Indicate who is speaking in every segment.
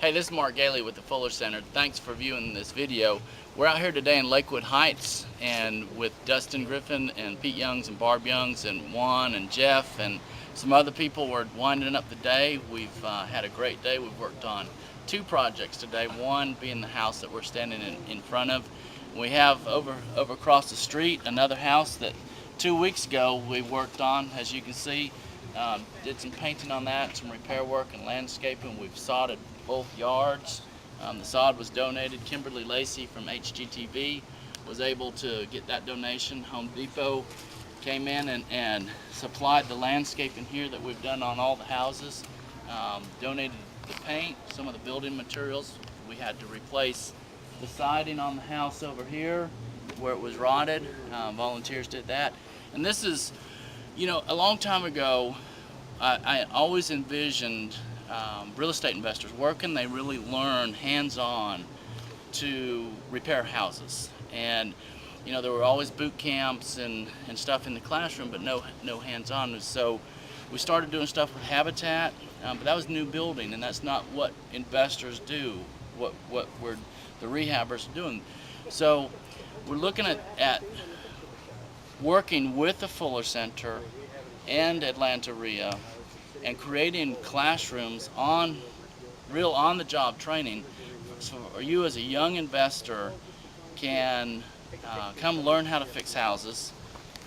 Speaker 1: Hey, this is Mark Galey with the Fuller Center. Thanks for viewing this video. We're out here today in Lakewood Heights and with Dustin Griffin and Pete Youngs and Barb Youngs and Juan and Jeff and some other people. We're winding up the day. We've had a great day. We've worked on two projects today, one being the house that we're standing in front of. We have over across the street another house that 2 weeks ago we worked on, as you can see. Did some painting on that, some repair work and landscaping. We've sodded both yards. The sod was donated. Kimberly Lacey from HGTV was able to get that donation. Home Depot came in and supplied the landscaping here that we've done on all the houses. Donated the paint, some of the building materials. We had to replace the siding on the house over here where it was rotted. Volunteers did that. And this is, you know, a long time ago, I always envisioned real estate investors, where can they really learn hands-on to repair houses? And you know, there were always boot camps and stuff in the classroom, but no hands-on. So we started doing stuff with Habitat, but that was new building, and that's not what investors do, what we're the rehabbers are doing. So we're looking at working with the Fuller Center and Atlanta REIA and creating classrooms on on-the-job training, so you as a young investor can come learn how to fix houses.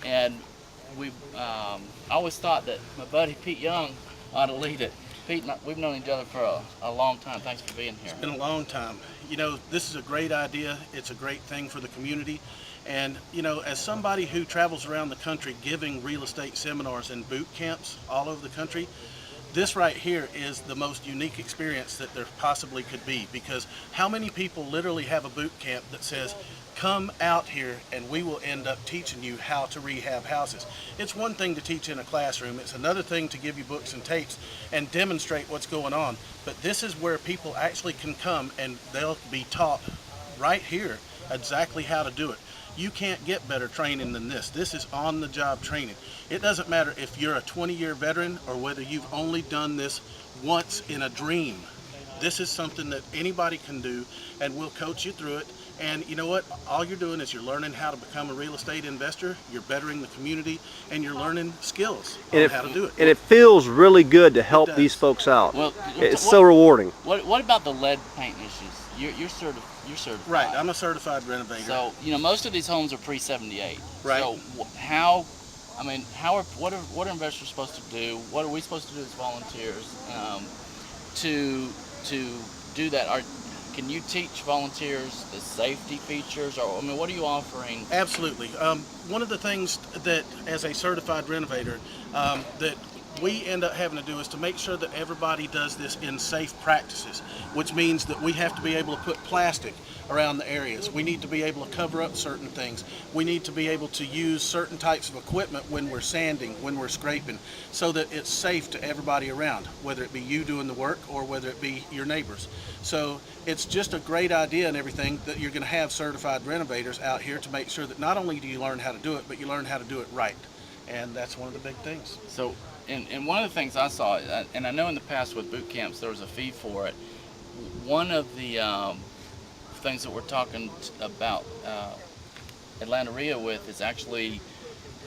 Speaker 1: And we always thought that my buddy Pete Young ought to lead it. Pete, we've known each other for a long time. Thanks for being here.
Speaker 2: It's been a long time. You know, this is a great idea. It's a great thing for the community. And, you know, as somebody who travels around the country giving real estate seminars and boot camps all over the country, this right here is the most unique experience that there possibly could be, because how many people literally have a boot camp that says, come out here and we will end up teaching you how to rehab houses. It's one thing to teach in a classroom. It's another thing to give you books and tapes and demonstrate what's going on. But this is where people actually can come and they'll be taught right here exactly how to do it. You can't get better training than this. This is on-the-job training. It doesn't matter if you're a 20-year veteran or whether you've only done this once in a dream. This is something that anybody can do, and we'll coach you through it. And you know what? All you're doing is you're learning how to become a real estate investor, you're bettering the community, and you're learning skills on how to do it.
Speaker 3: And it feels really good to help these folks out. Well, it's so rewarding.
Speaker 1: What about the lead paint issues? You're certified.
Speaker 2: Right, I'm a certified renovator.
Speaker 1: So, you know, most of these homes are pre-78.
Speaker 2: Right.
Speaker 1: So what are investors supposed to do? What are we supposed to do as volunteers to do that? Can you teach volunteers the safety features, or I mean, what are you offering?
Speaker 2: Absolutely. One of the things that, as a certified renovator, that we end up having to do is to make sure that everybody does this in safe practices, which means that we have to be able to put plastic around the areas. We need to be able to cover up certain things. We need to be able to use certain types of equipment when we're sanding, when we're scraping, so that it's safe to everybody around, whether it be you doing the work or whether it be your neighbors. So it's just a great idea and everything that you're going to have certified renovators out here to make sure that not only do you learn how to do it, but you learn how to do it right. And that's one of the big things.
Speaker 1: So, and one of the things I saw, and I know in the past with boot camps there was a fee for it. One of the things that we're talking about Atlanta REIA with is actually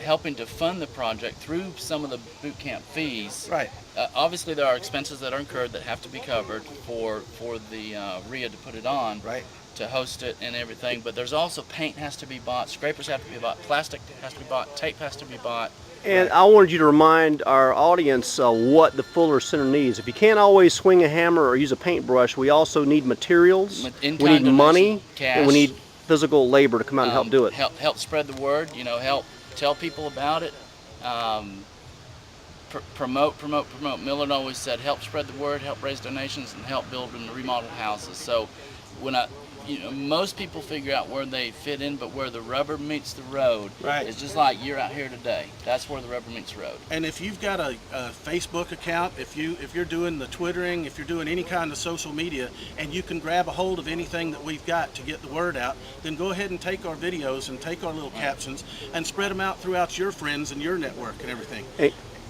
Speaker 1: helping to fund the project through some of the boot camp fees.
Speaker 2: Right.
Speaker 1: Obviously there are expenses that are incurred that have to be covered for the REIA to put it on.
Speaker 2: Right.
Speaker 1: To host it and everything, but there's also paint has to be bought, scrapers have to be bought, plastic has to be bought, tape has to be bought.
Speaker 3: And I wanted you to remind our audience what the Fuller Center needs. If you can't always swing a hammer or use a paintbrush, we also need materials, we need money,
Speaker 1: cash,
Speaker 3: and we need physical labor to come out and help do it.
Speaker 1: Help spread the word, you know, help tell people about it. Promote. Millard always said, help spread the word, help raise donations, and help build and remodel houses. So you know, most people figure out where they fit in, but where the rubber meets the road is just like you're out here today. That's where the rubber meets the road.
Speaker 2: And if you've got a Facebook account, if you're doing the Twittering, if you're doing any kind of social media, and you can grab a hold of anything that we've got to get the word out, then go ahead and take our videos and take our little captions and spread them out throughout your friends and your network and everything.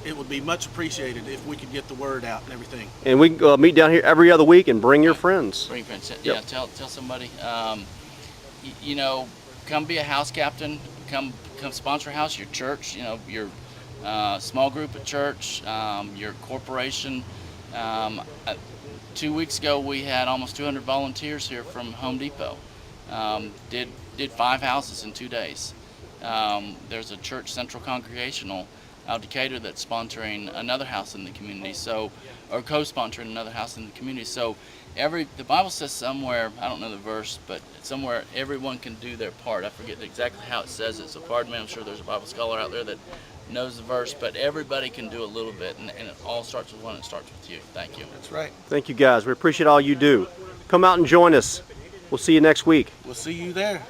Speaker 2: it would be much appreciated if we could get the word out and everything.
Speaker 3: And we meet down here every other week and bring your friends.
Speaker 1: Bring friends. Yeah, tell somebody. You know, come be a house captain. Come sponsor a house. Your church. You know, your small group at church. Your corporation. 2 weeks ago, we had almost 200 volunteers here from Home Depot. Did 5 houses in 2 days. There's a church central congregational out of Decatur that's sponsoring another house in the community, or co-sponsoring another house in the community. So the Bible says somewhere, I don't know the verse, but somewhere everyone can do their part. I forget exactly how it says it, so pardon me. I'm sure there's a Bible scholar out there that knows the verse, but everybody can do a little bit, and it all starts with one. It starts with you. Thank you.
Speaker 2: That's right.
Speaker 3: Thank you, guys. We appreciate all you do. Come out and join us. We'll see you next week.
Speaker 2: We'll see you there.